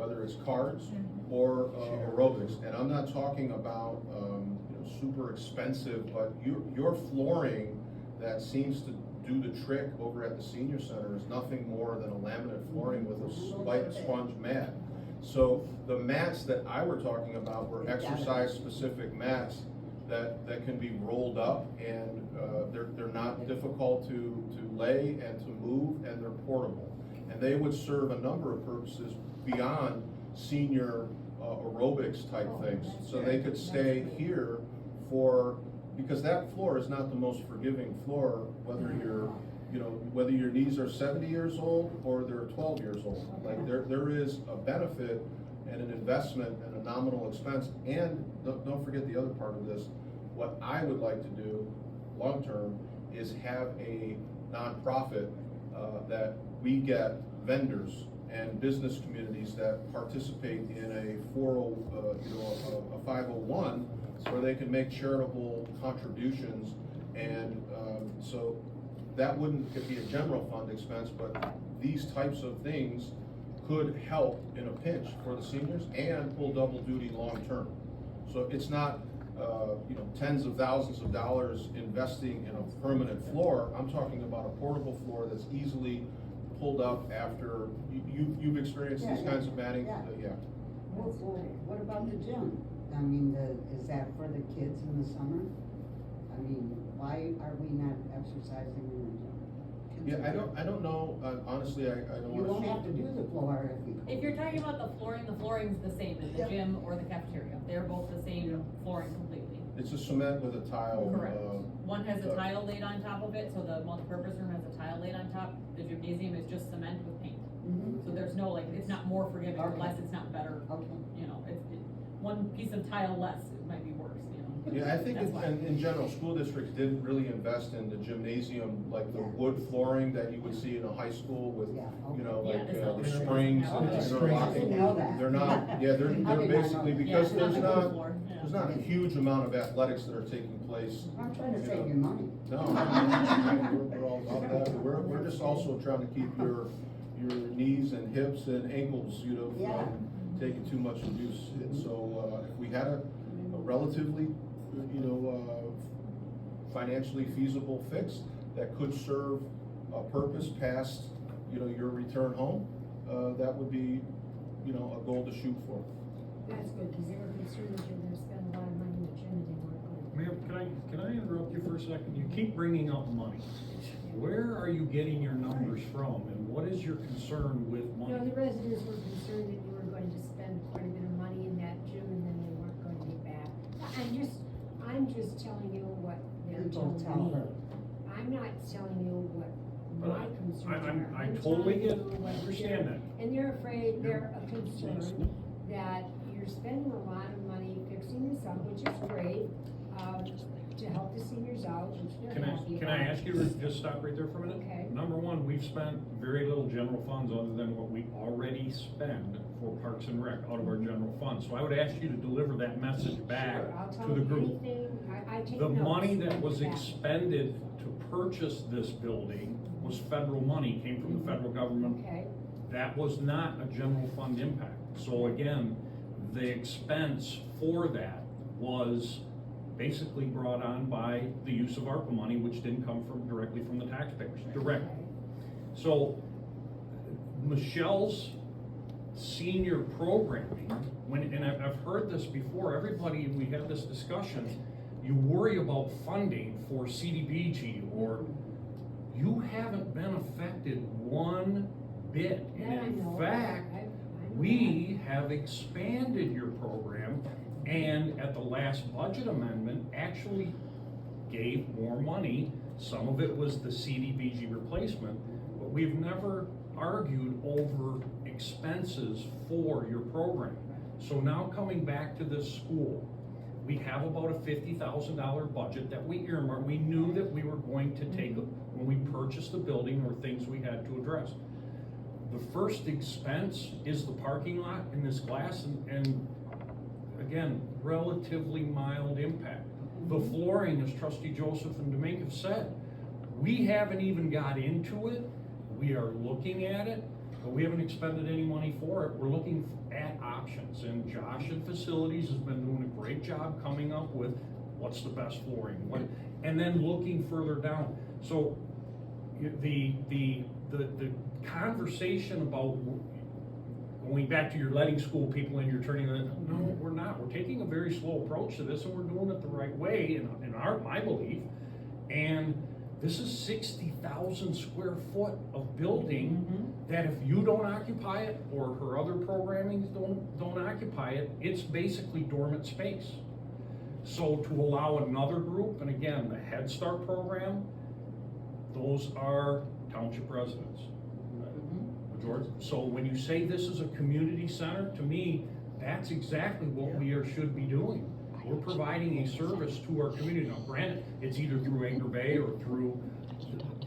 whether it's cards or aerobics. And I'm not talking about super expensive, but your flooring that seems to do the trick over at the senior center is nothing more than a laminate flooring with a light sponge mat. So the mats that I were talking about were exercise specific mats that can be rolled up, and they're not difficult to lay and to move, and they're portable. And they would serve a number of purposes beyond senior aerobics type things. So they could stay here because that floor is not the most forgiving floor, whether whether your knees are 70 years old or they're 12 years old. Like there is a benefit and an investment and a nominal expense. And don't forget the other part of this. What I would like to do long term is have a nonprofit that we get vendors and business communities that participate in a 501, where they can make charitable contributions, and so that wouldn't be a general fund expense, but these types of things could help in a pinch for the seniors and pull double duty long term. So it's not tens of thousands of dollars investing in a permanent floor. I'm talking about a portable floor that's easily pulled up after you've experienced these kinds of matting. Yeah. What about the gym? I mean, is that for the kids in the summer? I mean, why are we not exercising in the gym? Yeah, I don't know, honestly, I don't You want don't have to do the floor If you're talking about the flooring's the same in the gym or the cafeteria. They're both the same flooring completely. It's a cement with a tile. Correct. One has a tile laid on top of it, so the multipurpose room has a tile laid on top. The gymnasium is just cement with paint. So there's no, it's not more forgiving or less, it's not better. It's one piece of tile less, it might be worse, Yeah, I think in general, school districts didn't really invest in the gymnasium, like the wood flooring that you would see in a high school with, the springs and interlocking. They're not, they're basically, because there's not a huge amount of athletics that are taking place. I'm trying to save you money. No, we're all about that. We're just also trying to keep your knees and hips and ankles, from taking too much abuse. And so if we had a relatively, financially feasible fix that could serve a purpose past, your return home, that would be, a goal to shoot for. That's good, because they were concerned that you're gonna spend a lot of money in the gym and they weren't going to. Ma'am, can I interrupt you for a second? You keep bringing up money. Where are you getting your numbers from, and what is your concern with money? No, the residents were concerned that you were going to spend quite a bit of money in that gym and then they weren't going to get back. I'm just telling you what they're People tell telling me. her. I'm not telling you what But my concerns are. I I'm totally telling you what understand that. And they're afraid, they're concerned that you're spending a lot of money fixing this up, which is great, to help the seniors out, which they're happy about. Can I ask you to just stop right there for a minute? Okay. Number one, we've spent very little general funds other than what we already spend for Parks and Rec out of our general fund. So I would ask you to deliver that message back Sure, I'll tell to the you group. anything, I take The notes. money that was Yeah. expended to purchase this building was federal money, came from the federal government. Okay, That was not a general fund impact. So again, the expense for that was basically brought on by the use of ARPA money, which didn't come directly from the taxpayers, directly. So Michelle's senior programming, and I've heard this before, everybody, we had this discussion, you worry about funding for CDBG, or you haven't been affected one bit. that I And know. in fact, I know we have expanded your program, and at the last budget amendment, actually gave more money. Some of it was the CDBG replacement, but we've never argued over expenses for your program. So now coming back to this school, we have about a $50,000 budget that we earmarked. We knew that we were going to take, when we purchased the building, or things we had to address. The first expense is the parking lot in this glass, and again, relatively mild impact. The flooring, as Trustee Joseph and Domingue have said, we haven't even got into it. We are looking at it, but we haven't expended any money for it. We're looking at options, and Josh in facilities has been doing a great job coming up with what's the best flooring, and then looking further down. So the conversation about going back to your letting school people and you're turning them, no, we're not. We're taking a very slow approach to this, and we're doing it the right way, in my belief. And this is 60,000 square foot of building that if you don't occupy it, or her other programming don't occupy it, it's basically dormant space. So to allow another group, and again, the Head Start program, those are township residents. George, so when you say this is a community center, to me, that's exactly what we should be doing. We're providing a service to our community. Now, granted, it's either through Anchor Bay or through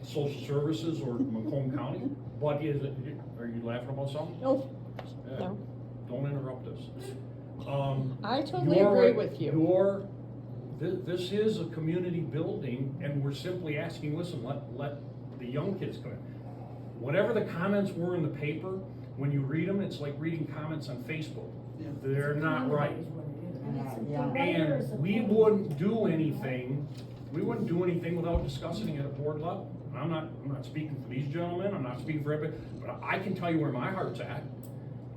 social services or Macomb County, but are you laughing about something? No, Yeah. no. Don't interrupt us. I totally agree with you. This is a community building, and we're simply asking, listen, let the young kids come in. Whatever the comments were in the paper, when you read them, it's like reading comments on Facebook. They're not right. And we wouldn't do anything without discussing it at board level. I'm not speaking for these gentlemen, I'm not speaking for everybody, but I can tell you where my heart's at.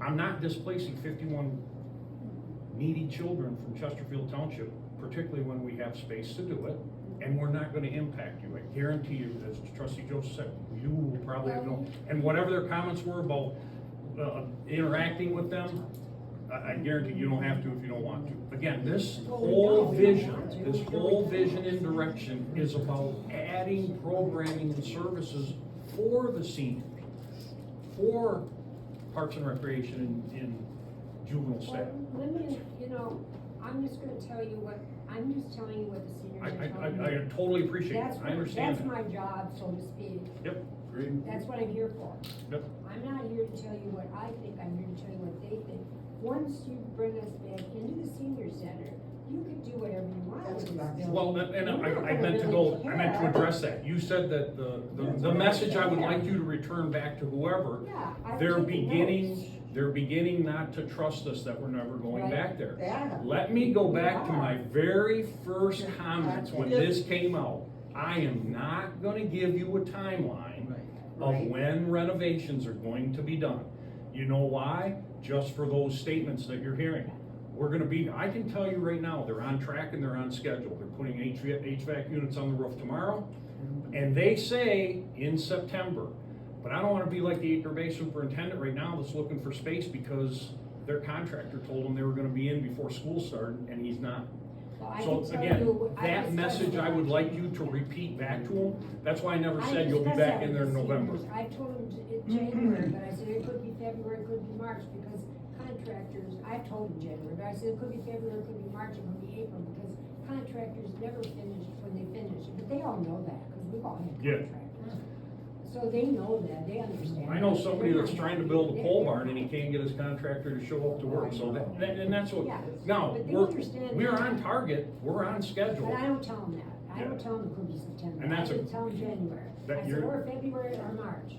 I'm not displacing 51 needy children from Chesterfield Township, particularly when we have space to do it, and we're not gonna impact you. I guarantee you, as Trustee Joseph said, you will probably have no, and whatever their comments were about interacting with them, I guarantee you don't have to if you don't want to. Again, this whole vision and direction is about adding programming and services for the seniors, for Parks and Recreation and juvenile staff. Well, let me, I'm just telling you what the seniors are telling me. I totally appreciate it, I understand That's that. my job, so to speak. Yep, Agreed. That's what I'm here for. yep. I'm not here to tell you what I think, I'm here to tell you what they think. Once you bring us back into the senior center, you can do whatever you want with this building. Well, and We're not I meant to gonna go, really I meant to care. address that. You said that the message I would like you to return back to whoever, Yeah, I'm they're taking beginning not to trust us that we're never going Right. back there. Yeah. Let me go back to my very first comments when this came out. I am not gonna give you a timeline of Right. when renovations are going to be done. You know why? Just for those statements that you're hearing. I can tell you right now, they're on track and they're on schedule. They're putting HVAC units on the roof tomorrow, and they say in September. But I don't wanna be like the Anchor Bay superintendent right now that's looking for space because their contractor told them they were gonna be in before school started, and he's not. Well, I So can tell again, you, I that discussed message I would that. like you to repeat back to them. That's why I never I said you'll be discussed back that in there in with the November. seniors. I told them in January, but I said it could be February, it could be March, because contractors, I told them January, but I said it could be February, it could be March, it could be April, because contractors never finish when they finish, but they all know that, because we've all had Yeah. contractors. So they know that, they understand. I know somebody They're that's not- trying to build a they're- pole barn and he can't get his contractor to show up to work, so and that's what, Yeah, now, but they understand we're that. on target, we're on schedule. But I don't tell them that, I Yeah. don't tell them it could be September, And I that's just tell them January. that I said, you're- or February or March,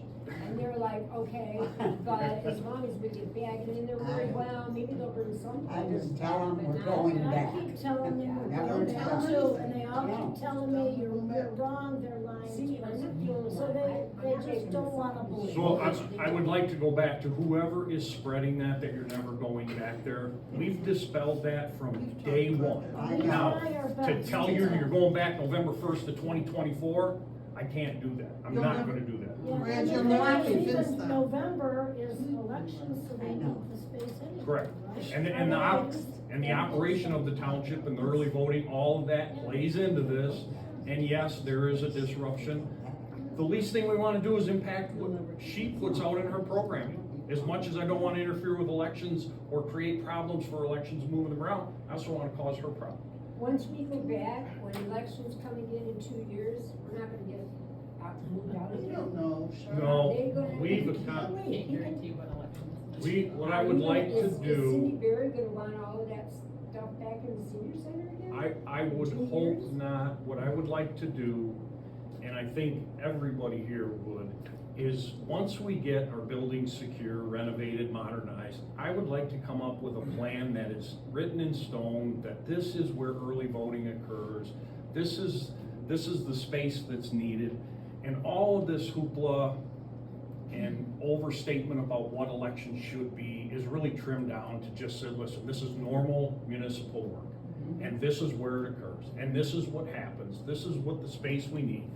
and they're like, okay, but as long as we get back, and then they're worried, well, maybe they'll bring some. I just tell them but we're not- going And I back. keep telling them we're Never going tell back them. too, and they all No. keep telling me you're wrong, they're lying See, to I'm us. not the only So one. they just don't wanna believe. So I would like to go back to whoever is spreading that you're never going back there. We've dispelled that from day one. I We Now, try our to best. tell you you're going back November 1st to 2024, I can't do that. I'm not gonna do that. Yeah, Brad, and you're the thing lucky is, this even time. November is elections, so they I know. need the space anyway. Correct. right? And the operation of the township and the early voting, all of that plays into this. And yes, there is a disruption. The least thing we wanna do is impact what she puts out in her programming. As much as I don't wanna interfere with elections or create problems for elections moving them around, I also wanna cause her problem. Once we go back, when elections come again in 2 years, we're not gonna get moved out You again. don't know, Sean. No, They gonna- we've, Can't guarantee what elections. what I would like to Is Cindy do, Berry gonna want all of that stuff back in the senior center again? I would 2 hope years? not. What I would like to do, and I think everybody here would, is once we get our buildings secure, renovated, modernized, I would like to come up with a plan that is written in stone, that this is where early voting occurs, this is the space that's needed, and all of this hoopla and overstatement about what elections should be is really trimmed down to just say, listen, this is normal municipal work, and this is where it occurs, and this is what happens, this is what the space we need.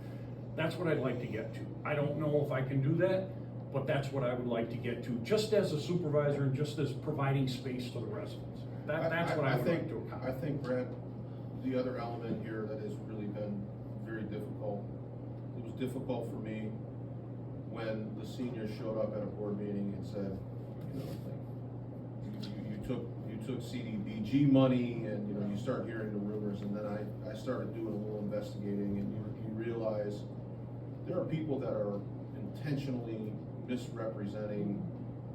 That's what I'd like to get to. I don't know if I can do that, but that's what I would like to get to, just as a supervisor and just as providing space to the residents. That's what I would like to I accomplish. think, Brad, the other element here that has really been very difficult, it was difficult for me when the seniors showed up at a board meeting and said, you know, like, you took CDBG money, and, you know, you start hearing the rumors, and then I started doing a little investigating, and you realize there are people that are intentionally misrepresenting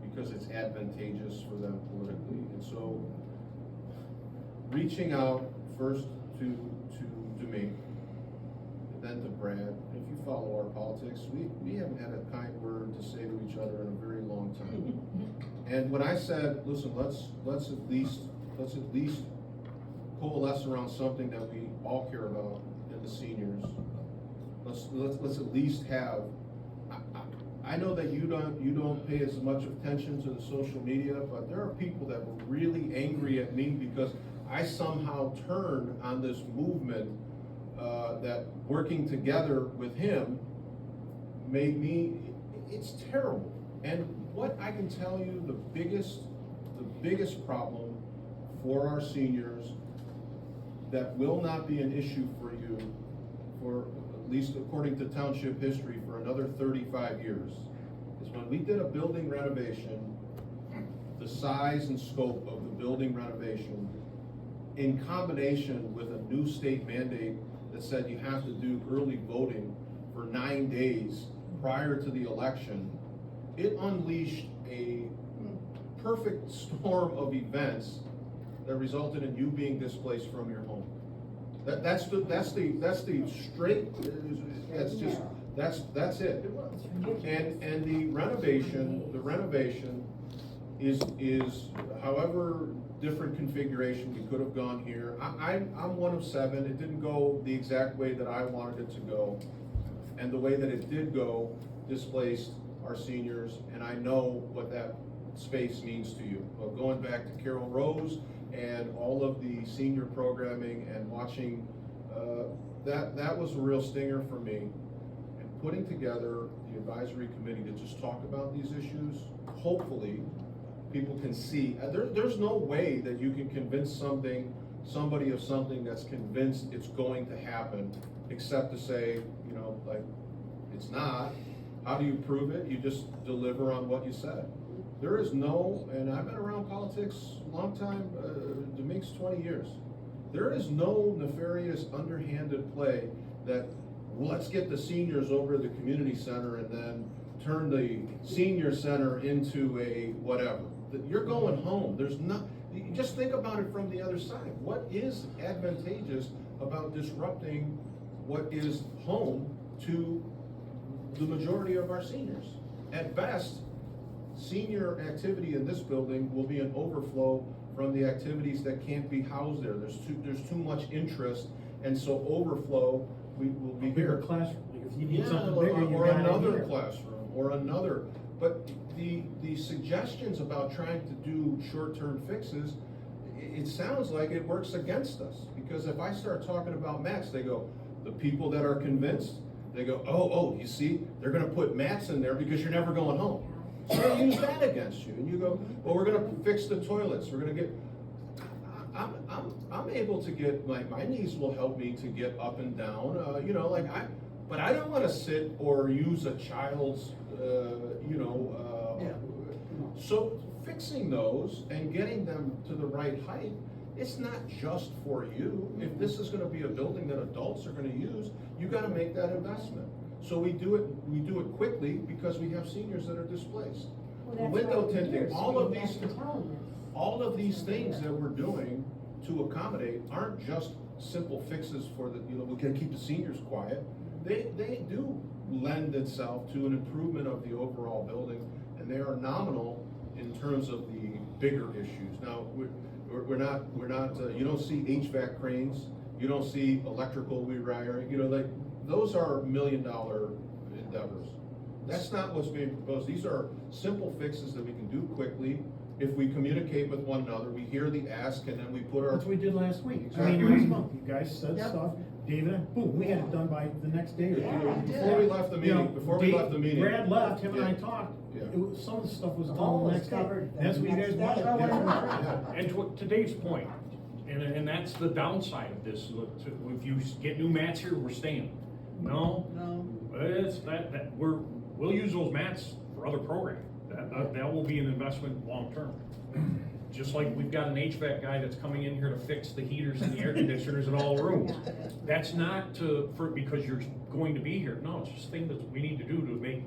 because it's advantageous for them politically. And so, reaching out first to me, and then to Brad. If you follow our politics, we haven't had a kind word to say to each other in a very long time. And when I said, listen, let's at least coalesce around something that we all care about in the seniors. Let's at least have. I know that you don't pay as much attention to the social media, but there are people that were really angry at me because I somehow turned on this movement that working together with him made me. It's terrible. And what I can tell you, the biggest problem for our seniors that will not be an issue for you, for at least according to township history, for another 35 years, is when we did a building renovation, the size and scope of the building renovation, in combination with a new state mandate that said you have to do early voting for 9 days prior to the election, it unleashed a perfect storm of events that resulted in you being displaced from your home. That's the straight, that's it. And the renovation is however different configuration we could have gone here. I'm one of 7. It didn't go the exact way that I wanted it to go. And the way that it did go displaced our seniors, and I know what that space means to you. Well, going back to Carol Rose and all of the senior programming and watching, that was a real stinger for me. And putting together the advisory committee to just talk about these issues, hopefully people can see. There's no way that you can convince somebody of something that's convinced it's going to happen, except to say, you know, like, it's not. How do you prove it? You just deliver on what you said. There is no, and I've been around politics a long time, Demick's 20 years. There is no nefarious, underhanded play that, well, let's get the seniors over to the community center and then turn the senior center into a whatever. You're going home. There's not, you just think about it from the other side. What is advantageous about disrupting what is home to the majority of our seniors? At best, senior activity in this building will be an overflow from the activities that can't be housed there. There's too much interest, and so overflow will be Bigger here. classroom, if you need Yeah, something bigger, you or got it another here. classroom, or another. But the suggestions about trying to do short-term fixes, it sounds like it works against us. Because if I start talking about mats, they go, the people that are convinced, they go, oh, you see, they're gonna put mats in there because you're never going home. So they use that against you, and you go, well, we're gonna fix the toilets, we're gonna get, I'm able to get, my knees will help me to get up and down, but I don't wanna sit or use a child's, so fixing those and getting them to the right height, it's not just for you. If this is gonna be a building that adults are gonna use, you gotta make that investment. So we do it quickly because we have seniors that are displaced. Well, that's Window why we're tinting, here, so all of we have these, to tell them this. all of these things that we're doing to accommodate aren't just simple fixes for the, we're gonna keep the seniors quiet. They do lend itself to an improvement of the overall building, and they are nominal in terms of the bigger issues. Now, we're not, you don't see HVAC cranes, you don't see electrical rewiring, you know, like, those are $1 million endeavors. That's not what's being proposed. These are simple fixes that we can do quickly. If we communicate with one another, we hear the ask, and then we put our. That's what we did last week, Exactly. last month, you guys said Yep. stuff, David, boom, we had it done by the next day or two. Yeah, we did. Before we left the You know, meeting, before we Dave- left the meeting. Brad left, him and I Yeah. talked, Yeah. some of the stuff was The done hole the was next day. covered. That's what you guys That's wanted. what I Yeah. wanted. Yeah. And to Dave's point, and that's the downside of this, if you get new mats here, we're staying. No, No. it's we'll use those mats for other programming. That will be an investment long-term. Just like we've got an HVAC guy that's coming in here to fix the heaters and the air conditioners in all the rooms. That's not because you're going to be here. No, it's just a thing that we need to do to make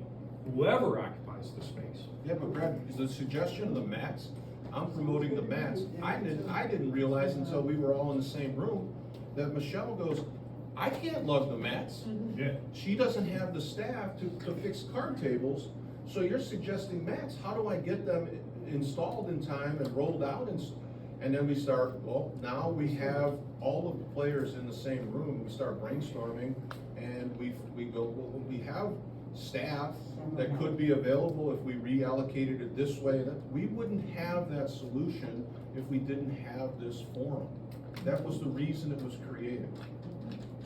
whoever occupies the space. Yeah, but Brad, is the suggestion of the mats, I'm promoting the mats. I didn't realize until we were all in the same room that Michelle goes, I can't lug the mats. Yeah. She doesn't have the staff to fix card tables, so you're suggesting mats. How do I get them installed in time and rolled out? And then we start, well, now we have all of the players in the same room. We start brainstorming, and we go, well, we have staff that could be available if we reallocated it this way. That we wouldn't have that solution if we didn't have this forum. That was the reason it was created.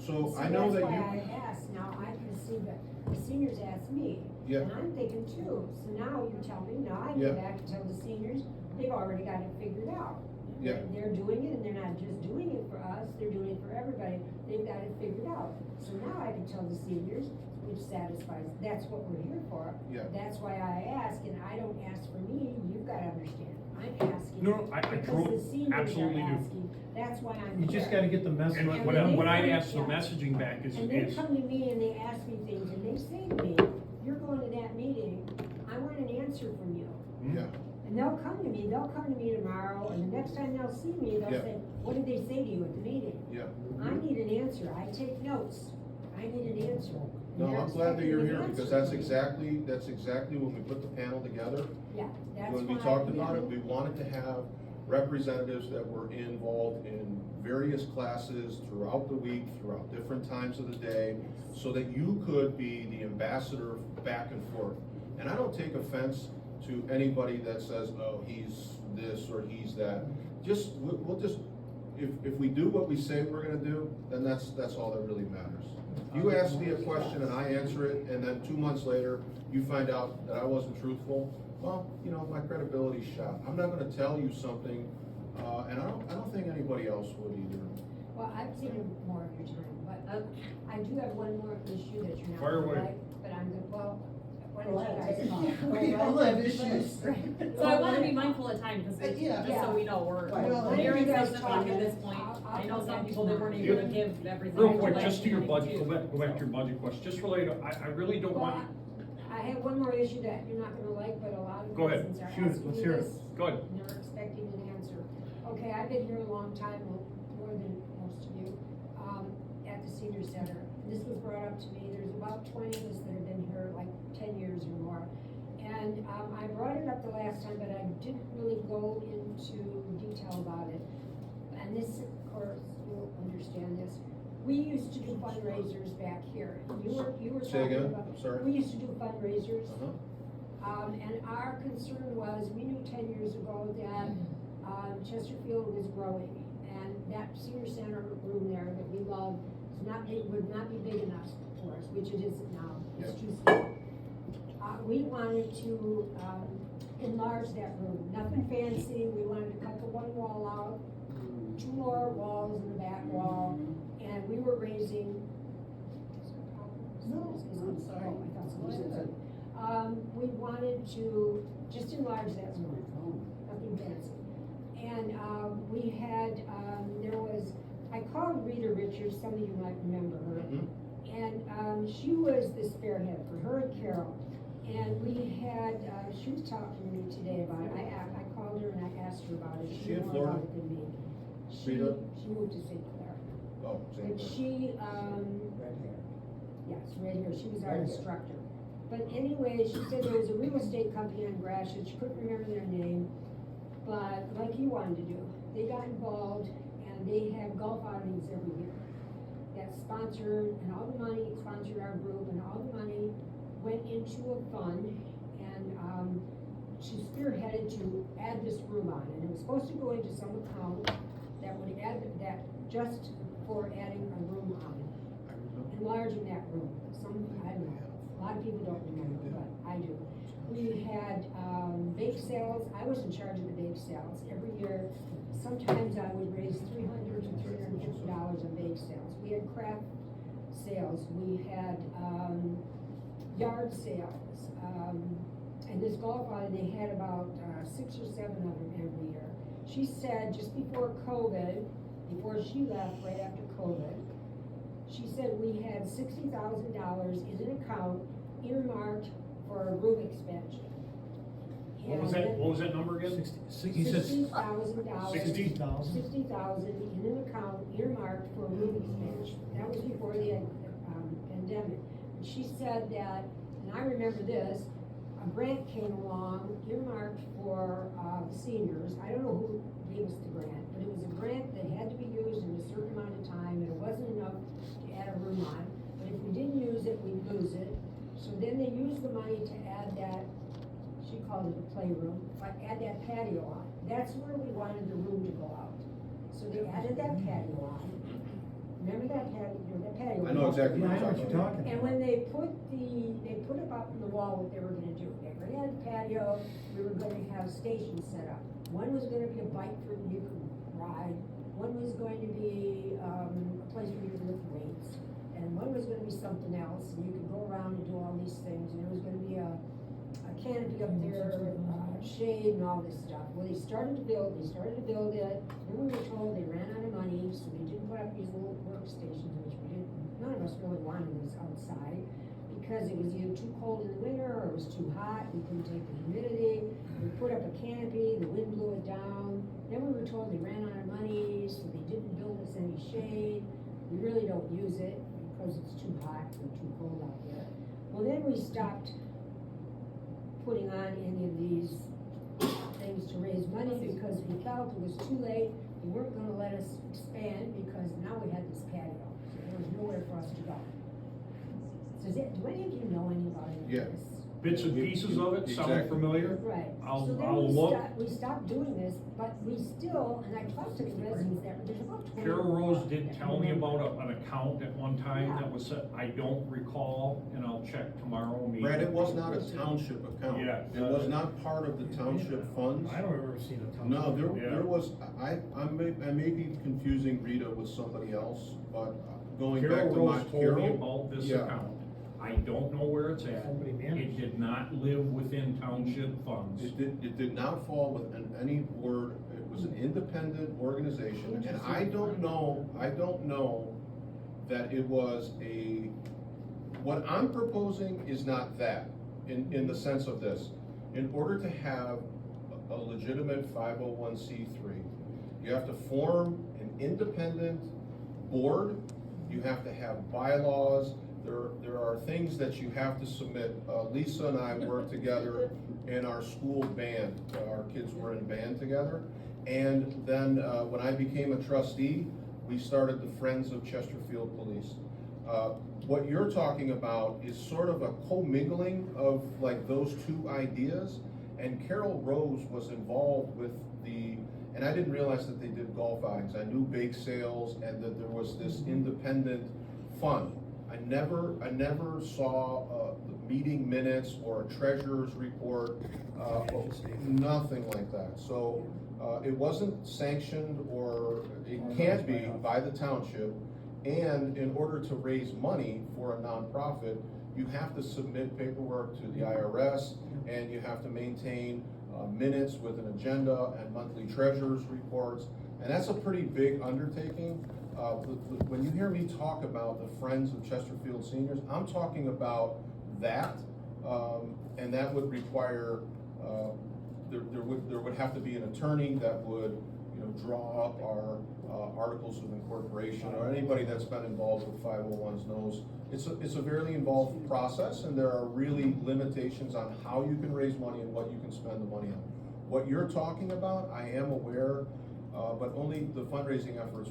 So I know that That's you. why I asked, now I can see that the seniors asked me, Yeah. and I'm thinking too, so now you tell me, now I Yeah. go back and tell the seniors, they've already got it figured out. Yeah. They're doing it, and they're not just doing it for us, they're doing it for everybody, they've got it figured out. So now I can tell the seniors, which satisfies, that's what we're here for. Yeah. That's why I ask, and I don't ask for me, you've gotta understand, I'm asking. No, I because totally- the seniors are absolutely do. asking. That's why I'm You just here. gotta get the message. And And what then what I'd they- ask the yeah. messaging back is, And they come to me and they ask me things, and they say to me, you're going to that meeting, I want an answer from you. Yeah. And they'll come to me tomorrow, and the next time they'll see me, they'll Yeah. say, what did they say to you at the meeting? Yeah. I need an answer, I take notes, I need an answer. And No, they're I'm glad that you're expecting here an because answer that's exactly when we put the panel together. Yeah, that's When we why- talked about it, we wanted to have representatives that were involved in various classes throughout the week, throughout different times of the day, so that you could be the ambassador back and forth. And I don't take offense to anybody that says, oh, he's this or he's that. We'll just, if we do what we say we're gonna do, then that's all that really matters. You ask me a question and I answer it, and then 2 months later, you find out that I wasn't truthful, well, you know, my credibility's shot. I'm not gonna tell you something, and I don't think anybody else would either. Well, I've taken more of your time, but I do have one more issue that you're not Fire gonna away. like, but I'm gonna, well, why Go don't ahead, you take guys? them on. We all have issues. So I wanna be mindful of time, cause Yeah. just so we know, Right. we're nearing 7 o'clock at this point. I know some people that weren't able to give everything. real quick, like just to your tonight, budget, too. go back to your budget question, just related, I really don't Well, want, I have one more issue that you're not gonna like, but a lot of Go ahead. residents are Shoot it. asking Let's me hear it. this, go ahead. and they're expecting an answer. Okay, I've been here a long time, more than most of you, at the senior center. This was brought up to me, there's about 20 of us that have been here like 10 years or more. And, I brought it up the last time, but I didn't really go into detail about it. And this, of course, you'll understand this. We used to do fundraisers back here. You were Say talking again, about. sorry? We used to do fundraisers. Uh-huh. And our concern was, we knew 10 years ago that, Chesterfield was growing, and that senior center room there that we love would not be big enough for us, which it isn't now, it's Yep. too small. We wanted to, enlarge that room, nothing fancy, we wanted to cut the one wall out, 2 more walls in the back wall, and we were raising. No, I'm sorry. Oh, I thought somebody said something. We wanted to just enlarge that room, nothing fancy. And, we had, I called Rita Richards, some of you might remember her. Mhm. And, she was the spearhead for her and Carol. And we had, she was talking to me today about it, I called her and I asked her about it. Is She she in knew more about Florida? it than me. Rita? She moved to St. Clair. Oh, same But thing. she, Red hair. Yes, right here, she was our instructor. But anyway, she said there was a real estate company on Gratiot, she couldn't remember their name, but like you wanted to do, they got involved and they had golf outings every year. That sponsored, and all the money sponsored our group, and all the money went into a fund, and, she spearheaded to add this room on, and it was supposed to go into some account that would add that just for adding a room on, enlarging that room. Some, I don't know, a lot of people don't remember, but I do. We had, bake sales, I was in charge of the bake sales. Every year, sometimes I would raise $300 to $350 on bake sales. We had craft sales, we had, yard sales, and this golf outing, they had about 6 or 7 of them every year. She said just before COVID, before she left, right after COVID, she said we had $60,000 in an account earmarked for a room expansion. What was that number again? He said $60,000. 60,000? 60,000 in an account earmarked for a room expansion. That was before the pandemic. And she said that, and I remember this, a grant came along earmarked for the seniors. I don't know who gave us the grant, but it was a grant that had to be used in a certain amount of time, and it wasn't enough to add a room on. But if we didn't use it, we'd lose it. So then they used the money to add that, she called it a playroom, but add that patio on. That's where we wanted the room to go out. So they added that patio on. Remember that patio? I know exactly Yeah, what I know you're what you're talking talking about. And when they put it up on the wall what they were gonna do. They were gonna add a patio, we were gonna have stations set up. One was gonna be a bike for you could ride, one was going to be, a place where you could lift weights, and one was gonna be something else, and you could go around and do all these things, and there was gonna be a canopy up there, shade and all this stuff. Well, they started to build it, then we were told they ran out of money, so they didn't put up these little workstations, which we didn't, none of us really wanted this outside, because it was either too cold in the winter, or it was too hot, we couldn't take the humidity. We put up a canopy, the wind blew it down, then we were told they ran out of money, so they didn't build us any shade. We really don't use it, because it's too hot or too cold out there. Well, then we stopped putting on any of these things to raise money, because we felt it was too late. They weren't gonna let us expand, because now we had this patio, so there was nowhere for us to go. So do any of you know any about any of Yeah. this? Bits and pieces of it, sound Exactly. familiar? Right. I'll So then look. we stopped doing this, but we still, and I talked to the residents there, there's about 20. Carol Rose did tell me about an account at one time that was set, I don't recall, and I'll check tomorrow. maybe. Brad, it was not a township account. Yeah. It was not part of the township funds. I don't ever seen a township. No, Yeah. there was, I may be confusing Rita with somebody else, but going back Carol to my, Rose told me about this Yeah. account. I don't know where it's at. Somebody managed. It did not live within township funds. It did not fall within any word, it was an independent organization, and I don't know that it was what I'm proposing is not that, in the sense of this. In order to have a legitimate 501c3, you have to form an independent board, you have to have bylaws, there are things that you have to submit. Lisa and I worked together in our school band, our kids were in band together. And then, when I became a trustee, we started the Friends of Chesterfield Police. What you're talking about is sort of a commingling of like those two ideas. And Carol Rose was involved with and I didn't realize that they did golf outings. I knew bake sales and that there was this independent fund. I never saw the meeting minutes or a treasurer's report, nothing like that. So it wasn't sanctioned, or it can't be, by the township. And in order to raise money for a nonprofit, you have to submit paperwork to the IRS, and you have to maintain minutes with an agenda and monthly treasurer's reports. And that's a pretty big undertaking. When you hear me talk about the Friends of Chesterfield Seniors, I'm talking about that, and that would require, there would have to be an attorney that would, draw up our articles of incorporation, or anybody that's been involved with 501s knows, it's a very involved process, and there are really limitations on how you can raise money and what you can spend the money on. What you're talking about, I am aware, but only the fundraising efforts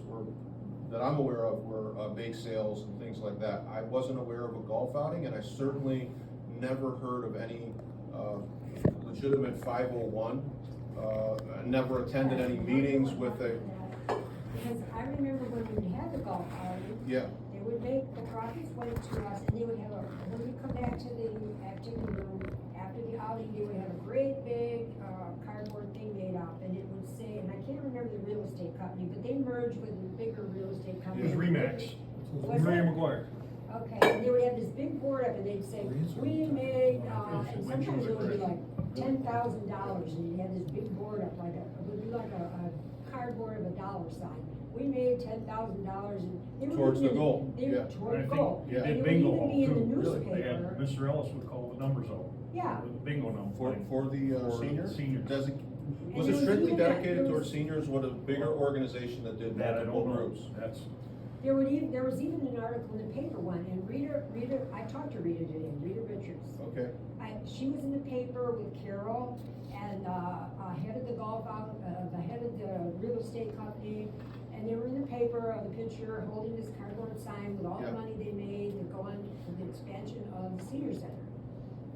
that I'm aware of were bake sales and things like that. I wasn't aware of a golf outing, and I certainly never heard of any legitimate 501. I never attended any meetings with a, Because I remember when we had the golf outing, yeah, they would make, the profits went to us, and they would have when you come back to the activity room, after the outing, they would have a great big, cardboard thing made up, and it would say, and I can't remember the real estate company, but they merged with a bigger real estate company. It was Remax, Was Mary it? McGuire. Okay, and they would have this big board up, and they'd say, we made, and sometimes it would be like $10,000, and you'd have this big board up, it would be like a cardboard of a dollar sign. We made $10,000, and they were. Towards the even- goal, They were yeah. I toward think goal. Yeah. And They it would bingo even be in the hall too. They had, newspaper. Mr. Ellis would call the numbers out. Yeah. The bingo number. for the For seniors? seniors. Was And it there was strictly even that- dedicated there towards was- seniors, what a bigger organization that did That I multiple don't know, groups? that's, There was even an article in the paper one, and Rita, I talked to Rita today, Rita Richards. Okay, She was in the paper with Carol and, head of the golf out, the head of the real estate company. And they were in the paper, the picture holding this cardboard sign with all the Yeah. money they made to go on to the expansion of the senior center.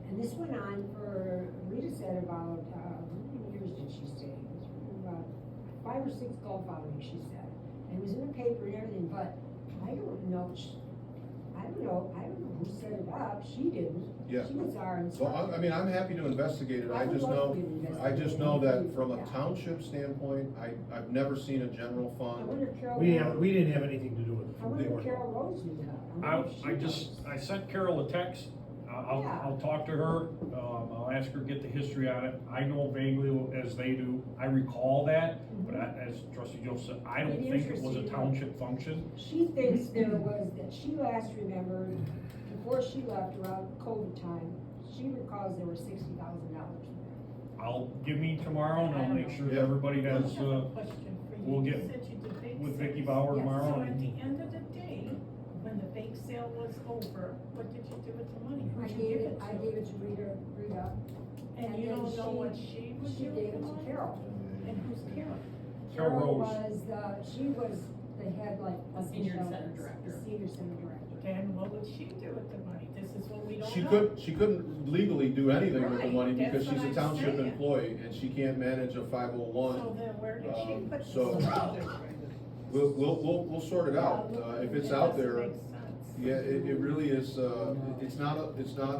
And this went on for, Rita said about, how many years did she say? It was about 5 or 6 golf outings, she said. And it was in the paper and everything, but I don't know who set it up, she didn't. Yeah. She was our so instructor. I mean, I'm happy to investigate it, I I would just love know, for you to I just investigate know it. that from a Yeah. township standpoint, I've never seen a general I fund. wonder if Carol. We didn't have anything to do with it. I wonder if Carol Rose knew that. I, wonder if she knows. sent Carol a text, Yeah. I'll talk to her, I'll ask her to get the history on it. I know vaguely as they do, I recall that, but as trustee Joe said, I don't It'd be think it was a interesting. township function. She thinks there was, that she last remembered, before she left around COVID time, she recalls there were $60,000. I'll, give me tomorrow and I'll make sure that Yeah. everybody I has, have a question for you. we'll You get said you did bake with sales. Vicky Bauer Yes. tomorrow. So at and- the end of the day, when the bake sale was over, what did you do with the money? I Who'd you gave give it, to? I gave it to Rita, And you then don't know what she would she do gave with it the to money? Carol. And who's Carol? Carol Rose. was, she was the head, like. The of senior Michelle's, center director. The senior center director. Then what would she do with the money? This is what we don't She know. she couldn't legally do anything with the Right, money that's because she's what a I'm township saying. employee, and she can't manage a 501. So then where did she put this so- money? We'll sort it out, if it's That out doesn't there. make sense. Yeah, it really is, it's not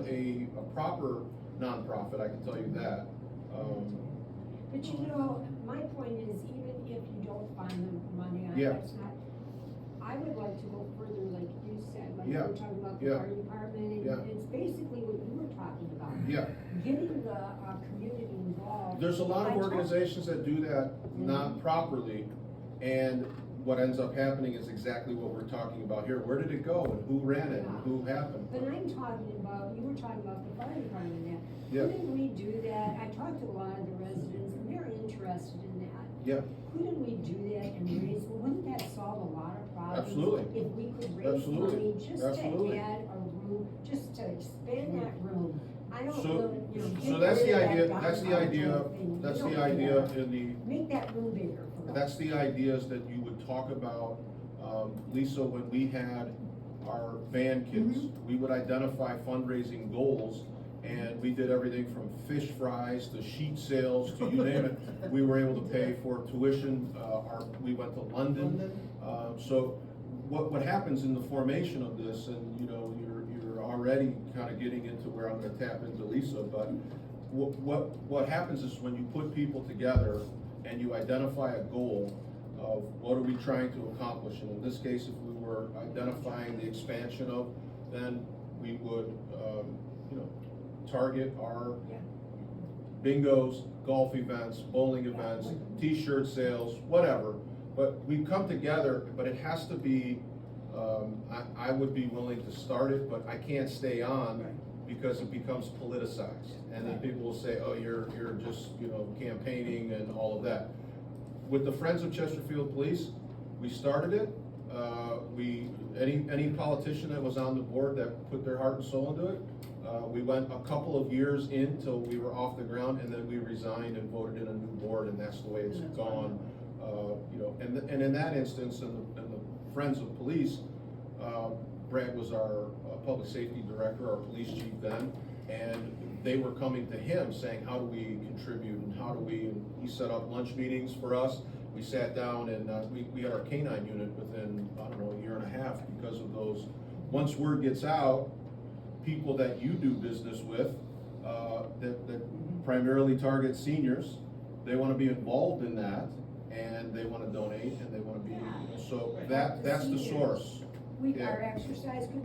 a proper nonprofit, I can tell you that. But you know, my point is, even if you don't find the money, Yeah. that's not, I would like to go further, like you said, like you Yeah. were talking about the Yeah. fire department, Yeah. and it's basically what you were talking about. Yeah, Getting the, community involved. there's a lot I of talk- organizations that do that not properly, and what ends up happening is exactly what we're talking about here. Where did it go, and who ran it, and who happened? But I'm talking about, you were talking about the fire department and that. Yeah. Couldn't we do that? I talked to a lot of the residents, and they're interested in that. Yeah, Couldn't we do that and raise, wouldn't that solve a lot of problems? Absolutely. If we could raise Absolutely. money just to Absolutely. add a room, just to expand that room. I don't so, really, you know. so get that's rid the of that idea, that's the downtown idea, type thing. that's We the don't do idea that. in the, Make that room bigger for us. that's the ideas that you would talk about, Lisa, when we had our band kids. We would identify fundraising goals, and we did everything from fish fries to sheet sales to you name it. We were able to pay for tuition, we went to London. So what happens in the formation of this, and you know, you're already kind of getting into where I'm gonna tap into Lisa, but what happens is when you put people together and you identify a goal of what are we trying to accomplish, and in this case, if we were identifying the expansion of, then we would, you know, target our Yeah. bingos, golf events, bowling events, t-shirt sales, whatever. But we come together, but it has to be, I would be willing to start it, but I can't stay on because it becomes politicized. And then people will say, oh, you're just, you know, campaigning and all of that. with the Friends of Chesterfield Police, we started it. Any politician that was on the board that put their heart and soul into it, we went a couple of years in till we were off the ground, and then we resigned and voted in a new board, and that's the way it's gone. You know, and in that instance, in the Friends of Police, Brad was our public safety director, our police chief then, and they were coming to him saying, how do we contribute and how do we, and he set up lunch meetings for us. We sat down and we had our canine unit within, I don't know, a year and a half because of those. Once word gets out, people that you do business with, that primarily target seniors, they wanna be involved in that, and they wanna donate, and they wanna be, so that's the source. Our exercise could be